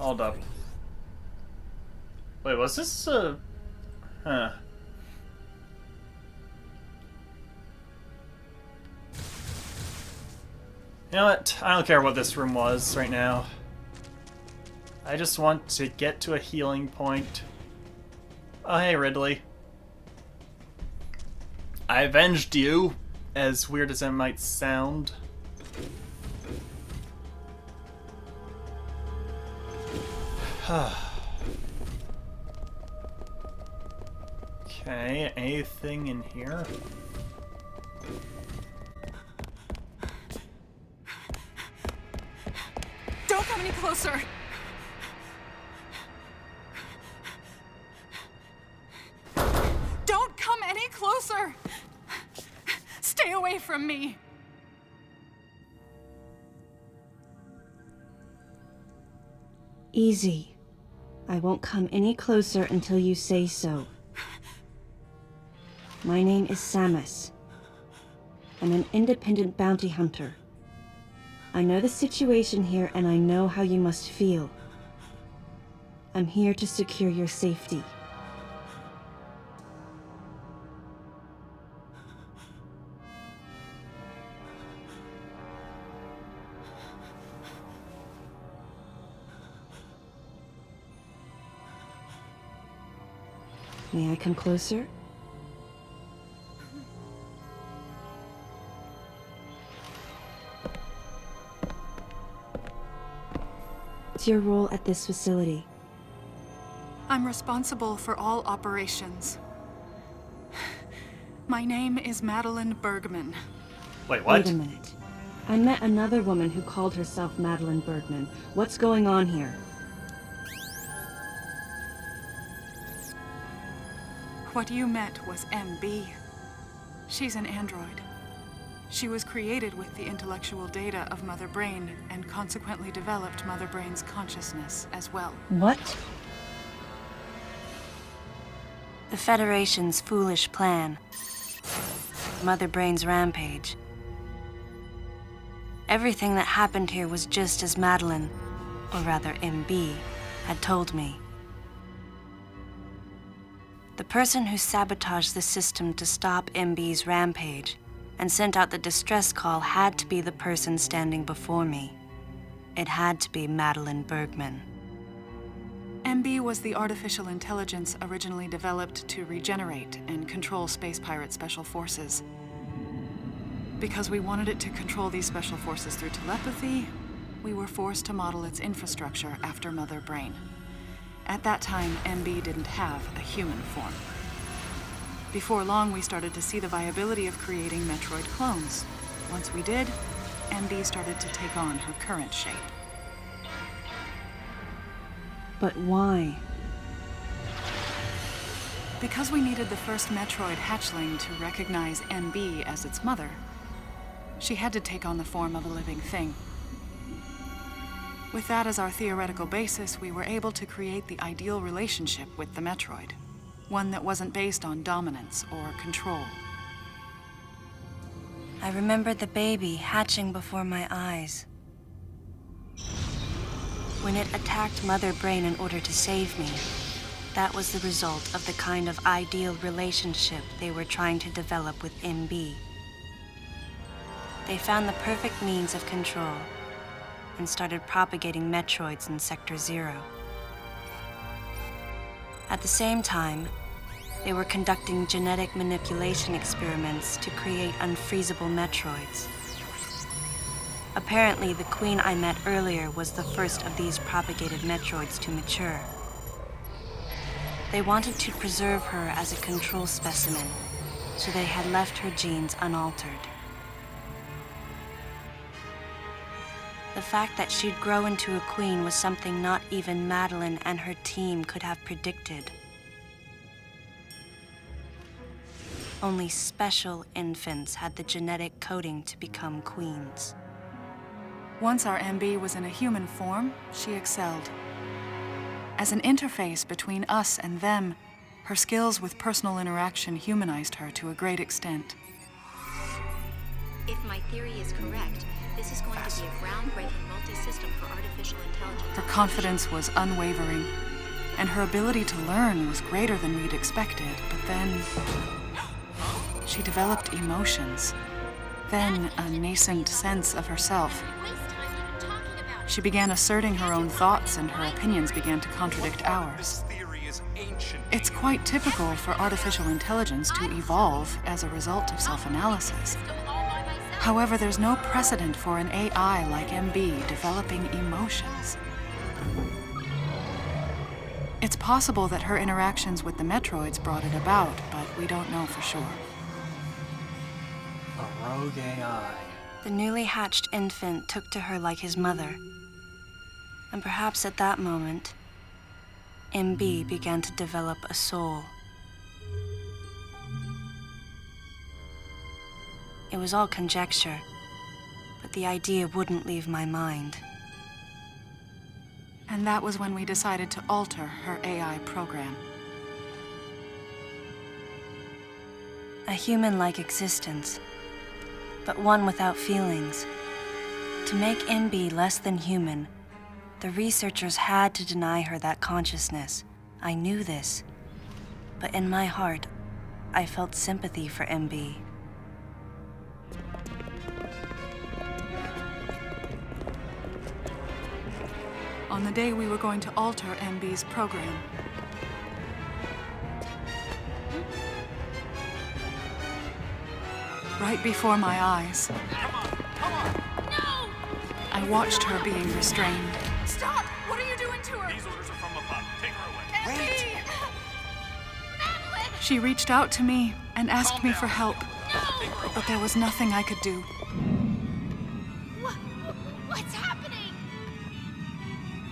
Hold up. Wait, was this Huh. You know what? I don't care what this room was right now. I just want to get to a healing point. Oh, hey, Ridley. I avenged you, as weird as that might sound. Okay, anything in here? Don't come any closer! Don't come any closer! Stay away from me! Easy. I won't come any closer until you say so. My name is Samus. I'm an independent bounty hunter. I know the situation here and I know how you must feel. I'm here to secure your safety. May I come closer? What's your role at this facility? I'm responsible for all operations. My name is Madeline Bergman. Wait, what? Wait a minute. I met another woman who called herself Madeline Bergman. What's going on here? What you met was MB. She's an android. She was created with the intellectual data of Mother Brain and consequently developed Mother Brain's consciousness as well. What? The Federation's foolish plan. Mother Brain's rampage. Everything that happened here was just as Madeline, or rather MB, had told me. The person who sabotaged the system to stop MB's rampage and sent out the distress call had to be the person standing before me. It had to be Madeline Bergman. MB was the artificial intelligence originally developed to regenerate and control space pirate special forces. Because we wanted it to control these special forces through telepathy, we were forced to model its infrastructure after Mother Brain. At that time, MB didn't have a human form. Before long, we started to see the viability of creating Metroid clones. Once we did, MB started to take on her current shape. But why? Because we needed the first Metroid hatchling to recognize MB as its mother, she had to take on the form of a living thing. With that as our theoretical basis, we were able to create the ideal relationship with the Metroid. One that wasn't based on dominance or control. I remember the baby hatching before my eyes. When it attacked Mother Brain in order to save me, that was the result of the kind of ideal relationship they were trying to develop with MB. They found the perfect means of control and started propagating Metroids in Sector 0. At the same time, they were conducting genetic manipulation experiments to create unfreezable Metroids. Apparently, the queen I met earlier was the first of these propagated Metroids to mature. They wanted to preserve her as a control specimen, so they had left her genes unaltered. The fact that she'd grow into a queen was something not even Madeline and her team could have predicted. Only special infants had the genetic coding to become queens. Once our MB was in a human form, she excelled. As an interface between us and them, her skills with personal interaction humanized her to a great extent. If my theory is correct, This is going to be a groundbreaking multi-system for artificial intelligence. Her confidence was unwavering, and her ability to learn was greater than we'd expected. But then she developed emotions, then a nascent sense of herself. She began asserting her own thoughts, and her opinions began to contradict ours. It's quite typical for artificial intelligence to evolve as a result of self-analysis. However, there's no precedent for an AI like MB developing emotions. It's possible that her interactions with the Metroids brought it about, but we don't know for sure. A rogue AI. The newly hatched infant took to her like his mother. And perhaps at that moment, MB began to develop a soul. It was all conjecture, but the idea wouldn't leave my mind. And that was when we decided to alter her AI program. A human-like existence, but one without feelings. To make MB less than human, the researchers had to deny her that consciousness. I knew this, but in my heart, I felt sympathy for MB. On the day we were going to alter MB's program, right before my eyes, I watched her being restrained. Stop! What are you doing to her? These orders are from above. Take her away. Wait! She reached out to me and asked Calm me down. for help, but there was nothing I could do. What's happening?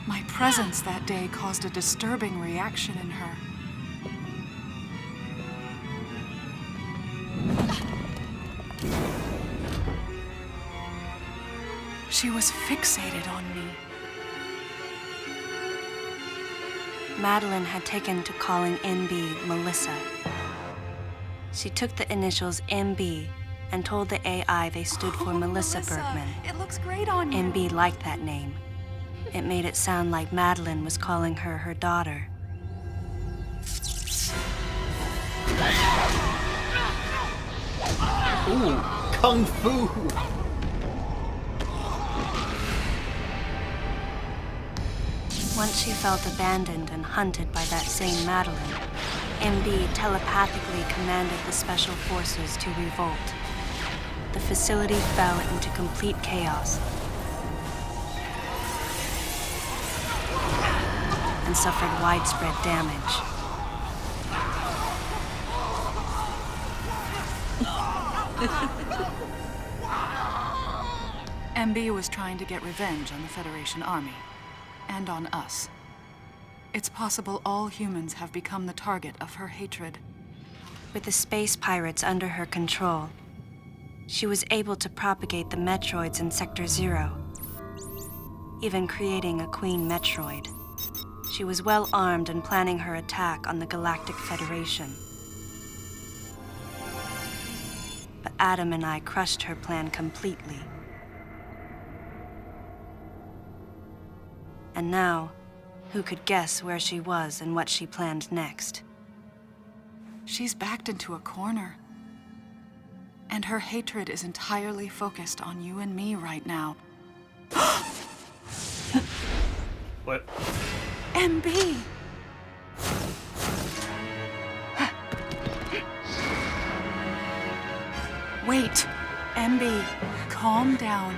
My presence that day caused a disturbing reaction in her. She was fixated on me. Madeline had taken to calling MB Melissa. She took the initials MB and told the AI they stood for Melissa Bergman. It looks great on you. MB liked that name. It made it sound like Madeline was calling her her daughter. Ooh, kung fu! Once she felt abandoned and hunted by that same Madeline, MB telepathically commanded the special forces to revolt. The facility fell into complete chaos and suffered widespread damage. MB was trying to get revenge on the Federation Army, and on us. It's possible all humans have become the target of her hatred. With the space pirates under her control, she was able to propagate the Metroids in Sector 0, even creating a Queen Metroid. She was well armed and planning her attack on the Galactic Federation. But Adam and I crushed her plan completely. And now, who could guess where she was and what she planned next? She's backed into a corner. And her hatred is entirely focused on you and me right now. What? MB! Wait, MB, calm down.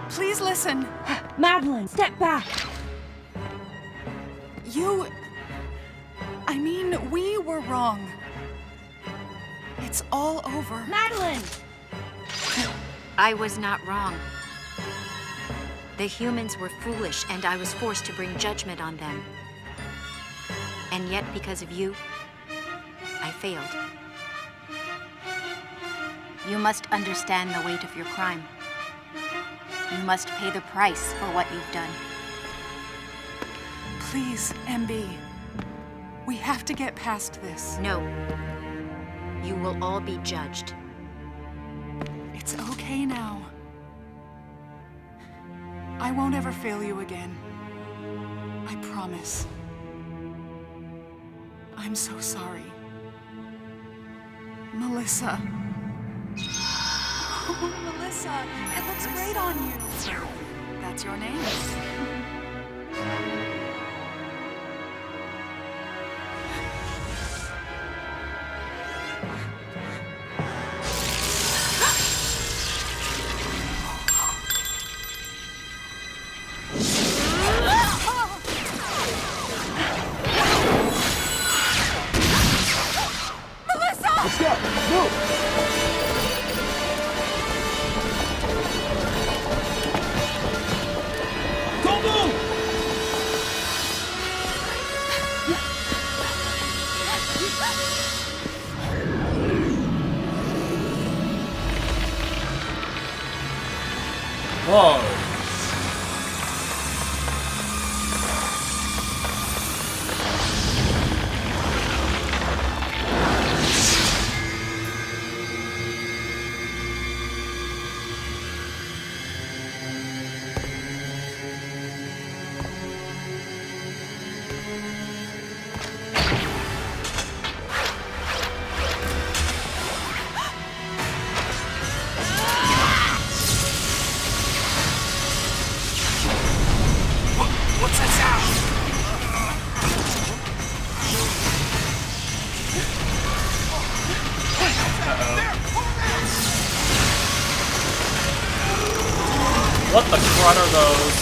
Please listen. Madeline, step back! We were wrong. It's all over. Madeline! I was not wrong. The humans were foolish, and I was forced to bring judgment on them. And yet, because of you, I failed. You must understand the weight of your crime. You must pay the price for what you've done. Please, MB. We have to get past this. No. You will all be judged. It's okay. okay now. I won't ever fail you again. I promise. I'm so sorry. Melissa. Oh, Melissa, it looks great on you. That's your name. Let's go! Move! Don't move! Whoa. What's that sound? What the crud are those?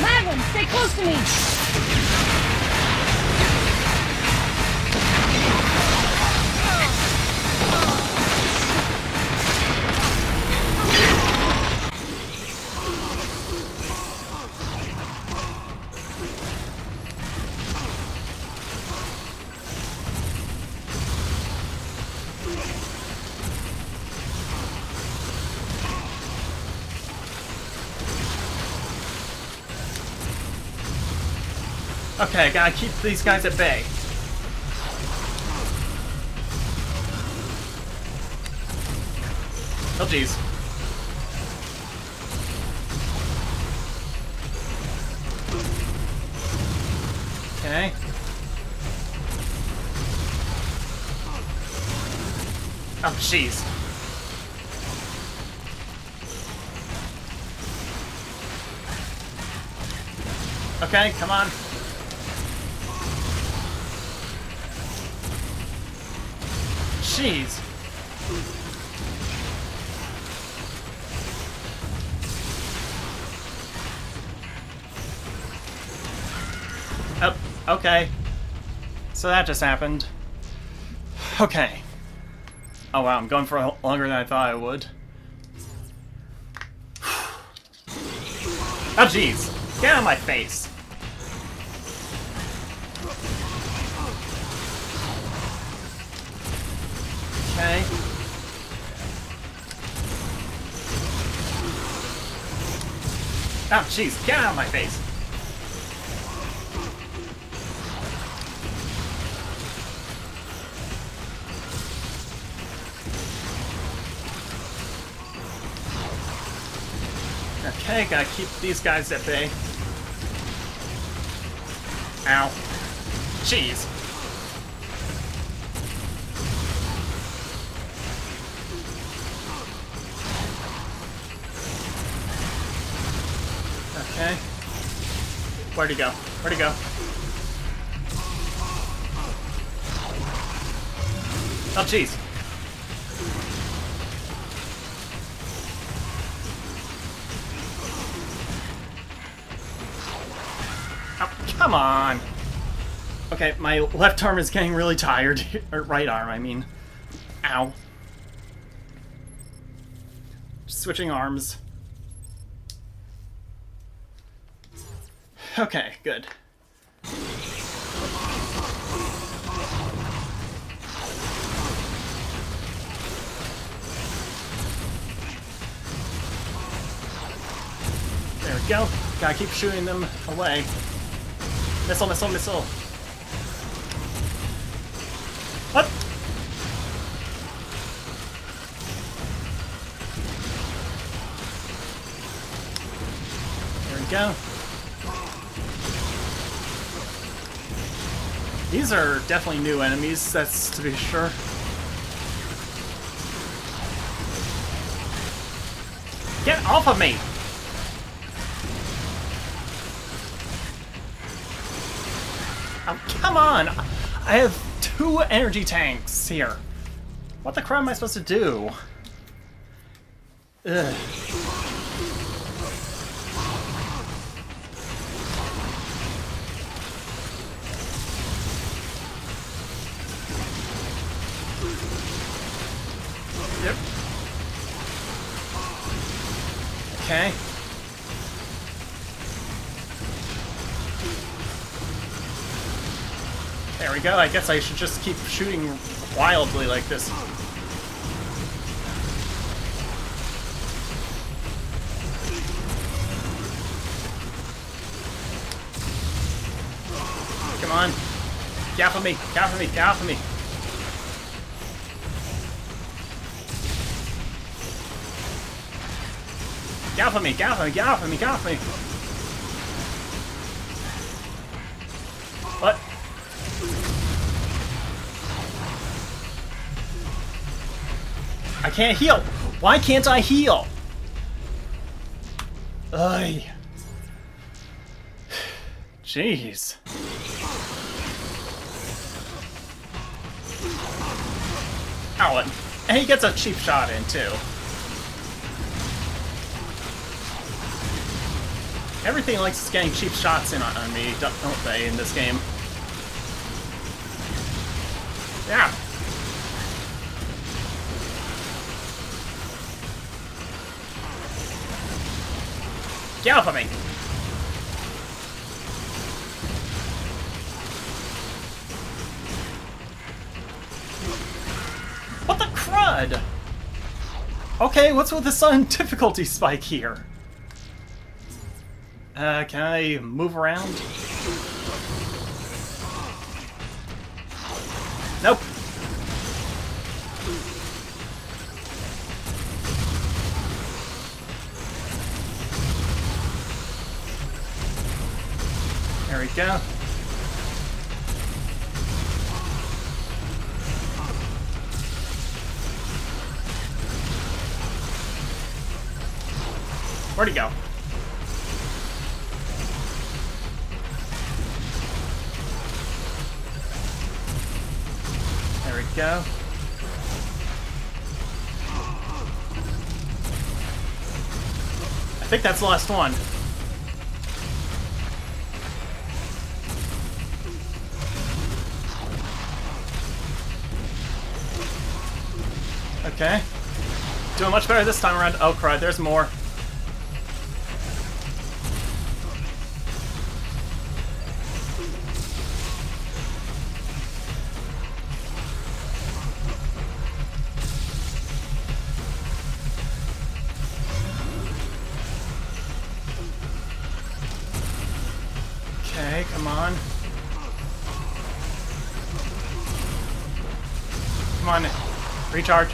Madeline, stay close to me! Okay, gotta keep these guys at bay. Oh jeez. Okay. Oh jeez. Okay, come on. Jeez. Oh, okay. So that just happened. Okay. Oh wow, I'm going for longer than I thought I would. Oh jeez. Get out of my face. Okay. Oh, jeez, get out of my face! Okay, gotta keep these guys at bay. Ow. Jeez. Okay. Where'd he go? Where'd he go? Oh, jeez. Oh, come on. Okay, my left arm is getting really tired. Or right arm, I mean. Ow. Switching arms. Okay, good. There we go. Gotta keep shooting them away. Missile, missile, missile. What? There we go. These are definitely new enemies, that's to be sure. Get off of me! Oh, come on! I have 2 energy tanks here. What the crap am I supposed to do? Ugh. Yep. Okay. There we go. I guess I should just keep shooting wildly like this. Come on. Get off of me. Get off of me. Get off of me. Get off of me, get off of me, get off of me, get off of me! What? I can't heal! Why can't I heal? Ugh. Jeez. Oh, and he gets a cheap shot in, too. Everything likes getting cheap shots in on me, don't they, in this game? Yeah. Get off of me! What the crud? Okay, what's with the sudden difficulty spike here? Can I move around? Nope. There we go. Where'd he go? There we go. I think that's the last one. Okay. Doing much better this time around. Oh crud, there's more. Okay, come on. Come on, recharge.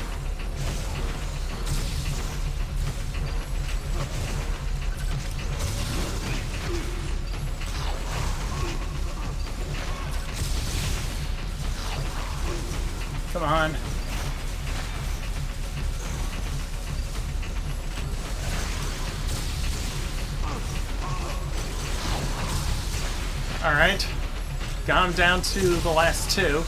Come on. Alright. Got him down to the last two.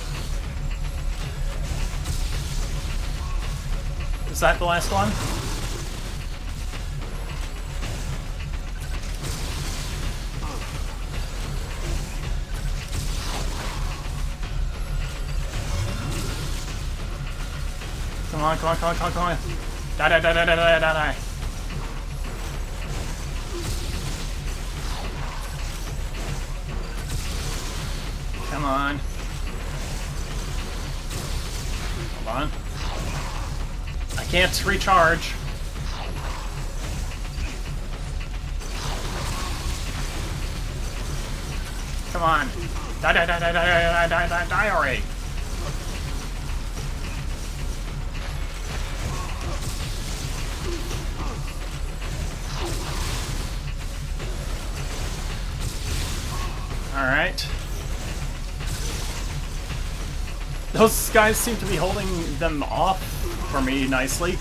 Is that the last one? Come on, come on, come on, come on, come on. Die, die, die, die, die, die, die, die. Come on. Hold on. I can't recharge. Come on. Die, die, die, die, die, die, die, die, die already. Alright. Those guys seem to be holding them off for me nicely.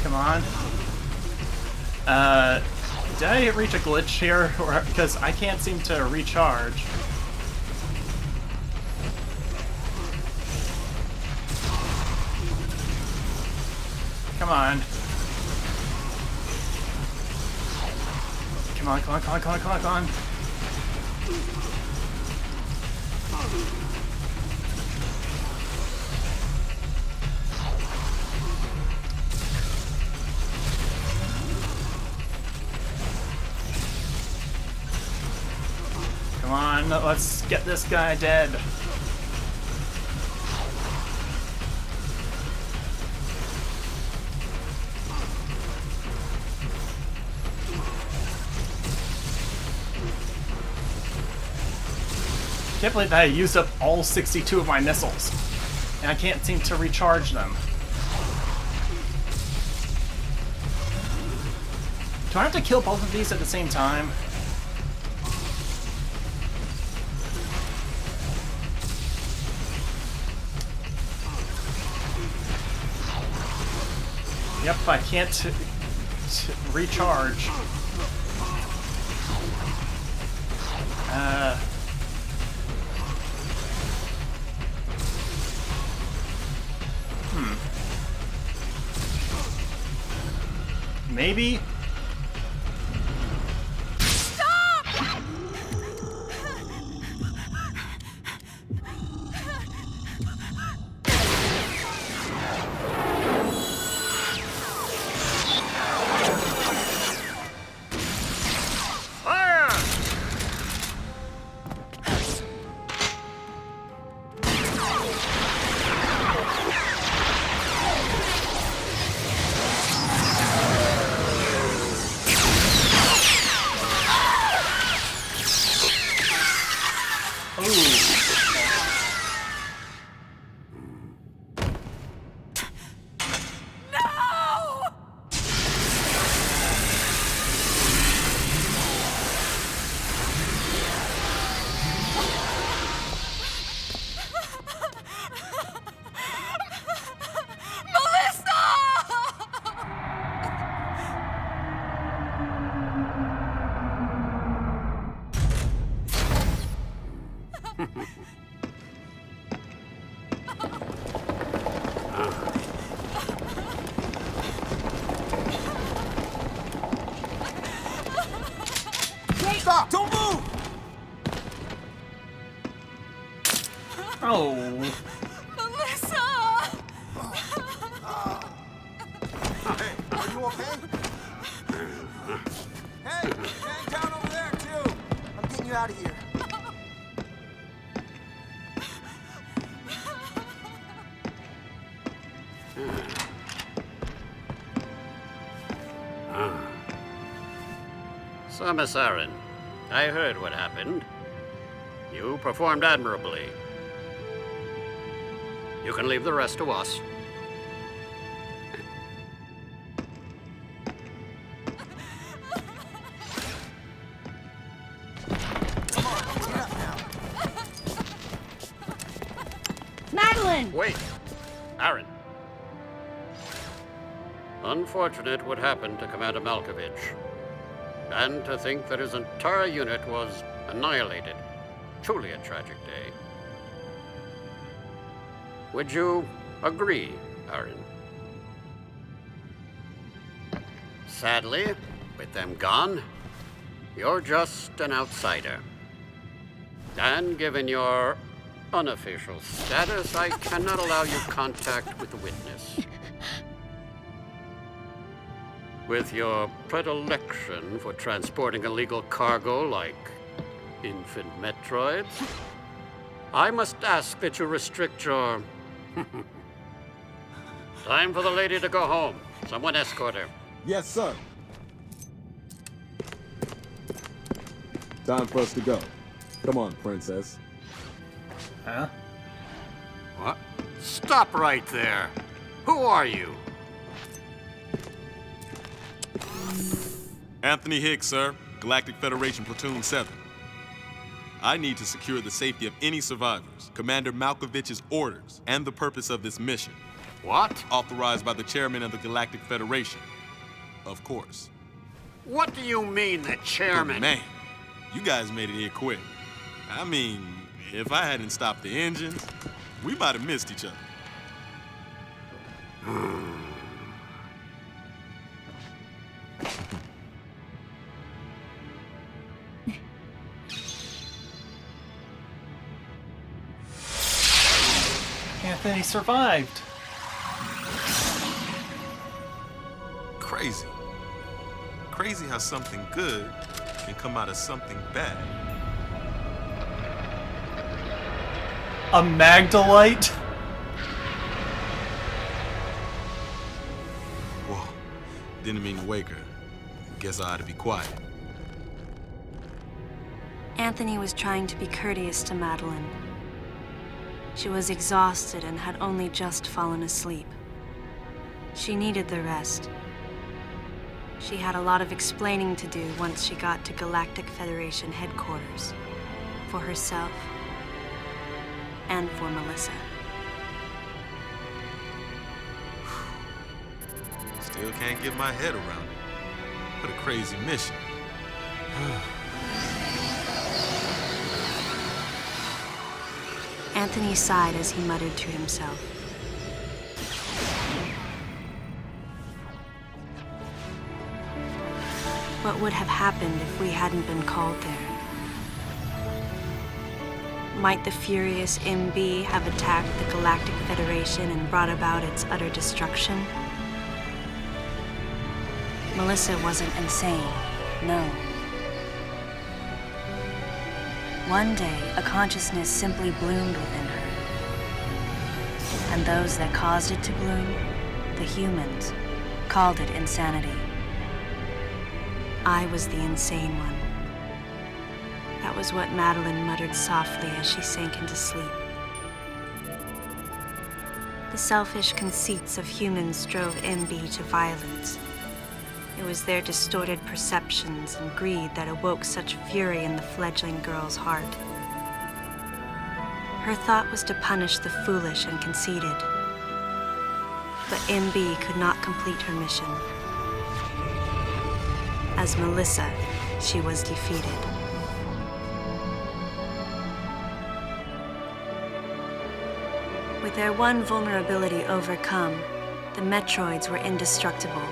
Come on. Did I reach a glitch here? Because I can't seem to recharge. Come on. Come on, come on, come on, come on, come on, come on. Come on, let's get this guy dead. I can't believe that I used up all 62 of my missiles, and I can't seem to recharge them. Do I have to kill both of these at the same time? Yep, I can't recharge. Maybe? Stop! Don't move! Oh. Melissa! Hey, are you okay? Hey, hang down over there, too! I'm getting you out of here. Samus Aran, I heard what happened. You performed admirably. You can leave the rest to us. Come on, get up now. Wait, Aaron. Unfortunate what happened to Commander Malkovich. And to think that his entire unit was annihilated. Truly a tragic day. Would you agree, Aaron? Sadly, with them gone, you're just an outsider. And given your unofficial status, I cannot allow you contact with the witness. With your predilection for transporting illegal cargo like infant Metroids, I must ask that you restrict your... Time for the lady to go home. Someone escort her. Yes, sir. Time for us to go. Come on, princess. Huh? What? Stop right there. Who are you? Anthony Hicks, sir. Galactic Federation Platoon 7. I need to secure the safety of any survivors, Commander Malkovich's orders, and the purpose of this mission. What? Authorized by the chairman of the Galactic Federation. Of course. What do you mean, the But chairman? man, you guys made it here quick. I mean, if I hadn't stopped the engines, we might have missed each other. Anthony survived. Crazy. Crazy how something good can come out of something bad. A Magdalite? Whoa, didn't mean to wake her. Guess I ought to be quiet. Anthony was trying to be courteous to Madeline. She was exhausted and had only just fallen asleep. She needed the rest. She had a lot of explaining to do once she got to Galactic Federation headquarters. For herself and for Melissa. Still can't get my head around it. What a crazy mission. Anthony sighed as he muttered to himself. What would have happened if we hadn't been called there? Might the furious MB have attacked the Galactic Federation and brought about its utter destruction? Melissa wasn't insane, no. One day, a consciousness simply bloomed within her. And those that caused it to bloom, the humans, called it insanity. I was the insane one. That was what Madeline muttered softly as she sank into sleep. The selfish conceits of humans drove MB to violence. It was their distorted perceptions and greed that awoke such fury in the fledgling girl's heart. Her thought was to punish the foolish and conceited. But MB could not complete her mission. As Melissa, she was defeated. With their one vulnerability overcome, the Metroids were indestructible.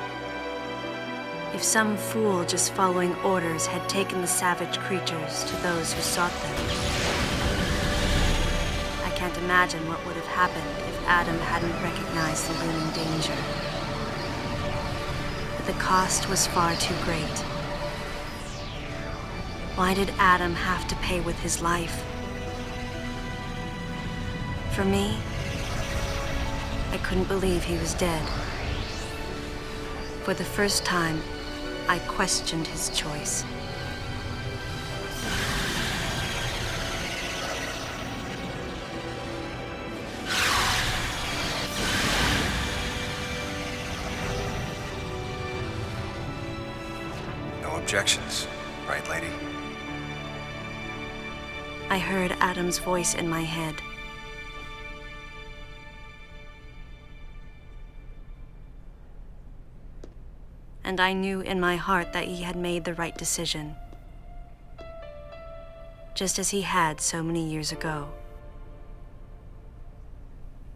If some fool just following orders had taken the savage creatures to those who sought them. I can't imagine what would have happened if Adam hadn't recognized the looming danger. But the cost was far too great. Why did Adam have to pay with his life? For me, I couldn't believe he was dead. For the first time, I questioned his choice. No objections, right, lady? I heard Adam's voice in my head. and I knew in my heart that he had made the right decision. Just as he had so many years ago.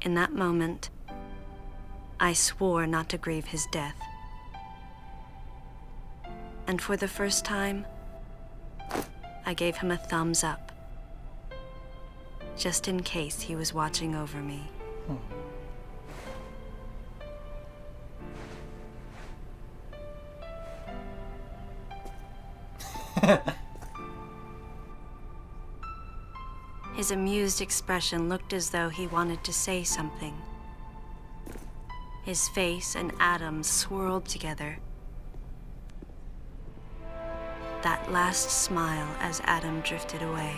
In that moment, I swore not to grieve his death. And for the first time, I gave him a thumbs up, just in case he was watching over me. His amused expression looked as though he wanted to say something. His face and Adam's swirled together. That last smile as Adam drifted away.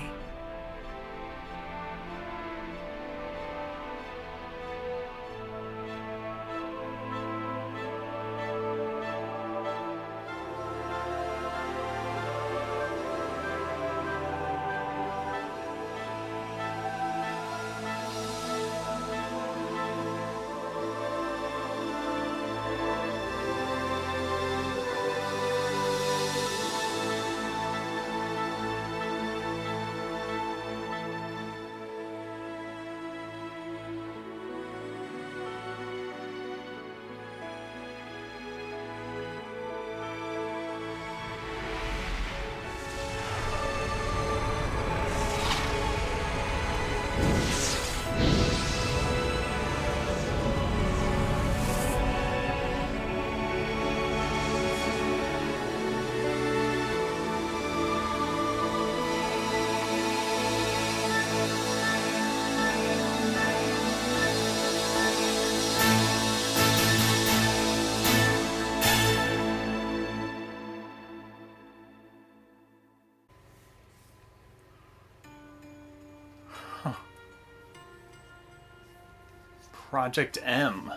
Project M.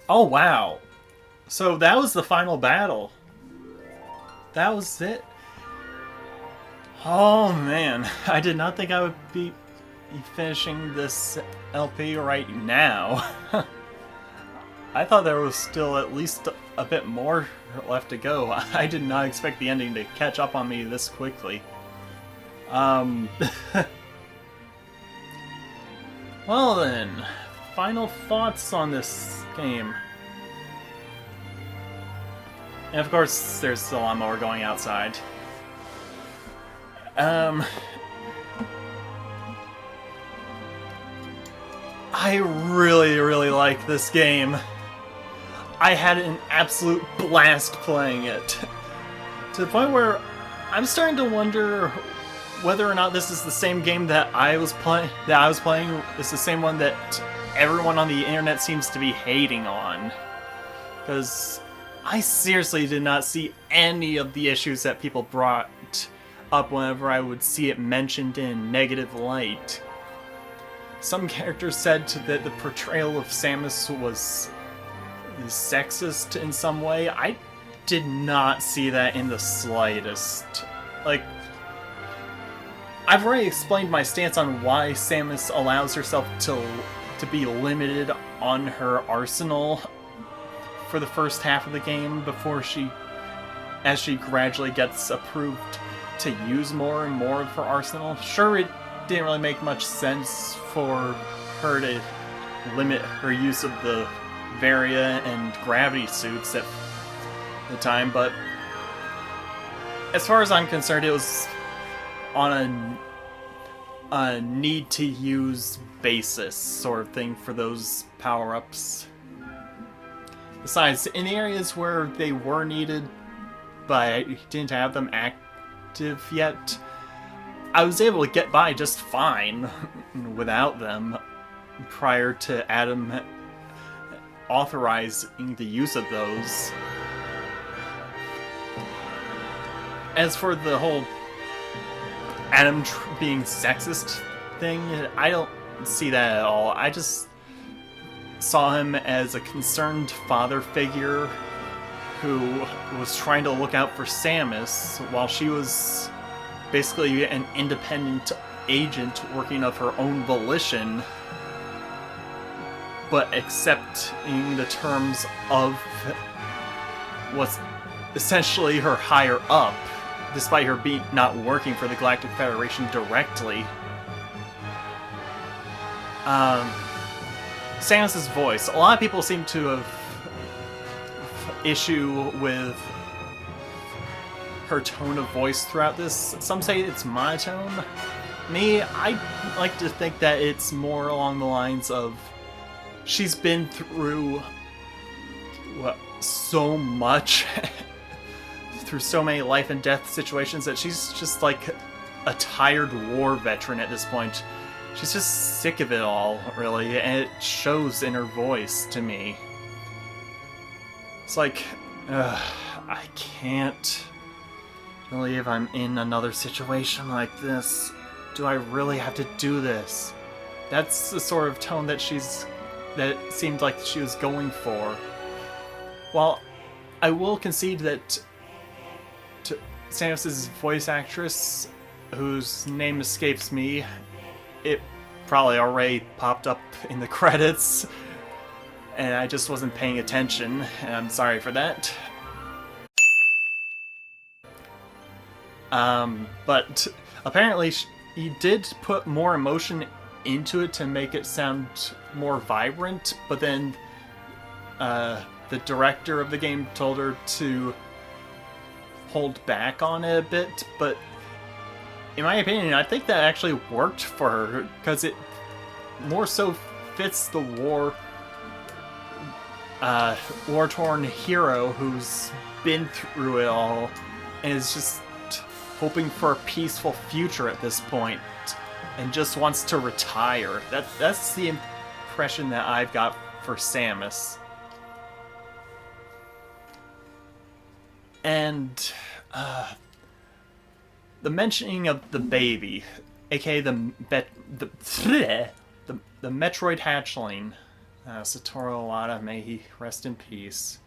Oh, wow. So that was the final battle. That was it. Oh, man. I did not think I would be finishing this LP right now. I thought there was still at least a bit more left to go. I did not expect the ending to catch up on me this quickly. Well then, final thoughts on this game. And of course, there's a lot more going outside. I really like this game. I had an absolute blast playing it. To the point where I'm starting to wonder whether or not this is the same game that I was playing. It's the same one that everyone on the internet seems to be hating on. Because I seriously did not see any of the issues that people brought up whenever I would see it mentioned in negative light. Some characters said that the portrayal of Samus was sexist in some way. I did not see that in the slightest. Like, I've already explained my stance on why Samus allows herself to be limited on her arsenal for the first half of the game before as she gradually gets approved to use more and more of her arsenal. Sure, it didn't really make much sense for her to limit her use of the Varia and gravity suits at the time, but as far as I'm concerned, it was on a need-to-use basis sort of thing for those power-ups. Besides, in the areas where they were needed, but I didn't have them active yet, I was able to get by just fine without them prior to Adam authorizing the use of those. As for the whole Adam being sexist thing, I don't see that at all. I just saw him as a concerned father figure who was trying to look out for Samus while she was basically an independent agent working of her own volition, but accepting the terms of was essentially her higher up, despite her being not working for the Galactic Federation directly. Samus's voice. A lot of people seem to have issue with her tone of voice throughout this. Some say it's monotone. Me, I like to think that it's more along the lines of she's been through so much through so many life and death situations that she's just like a tired war veteran at this point. She's just sick of it all, really, and it shows in her voice to me. It's like, I can't believe I'm in another situation like this. Do I really have to do this? That's the sort of tone that it seemed like she was going for. While I will concede that Samus's voice actress, whose name escapes me, it probably already popped up in the credits, and I just wasn't paying attention, and I'm sorry for that. But apparently he did put more emotion into it to make it sound more vibrant, but then the director of the game told her to hold back on it a bit, but in my opinion, I think that actually worked for her, because it more so fits the war-torn hero who's been through it all and is just hoping for a peaceful future at this point and just wants to retire. That's the impression that I've got for Samus. And the mentioning of the baby, aka the Metroid hatchling, Satoru Iwata, may he rest in peace.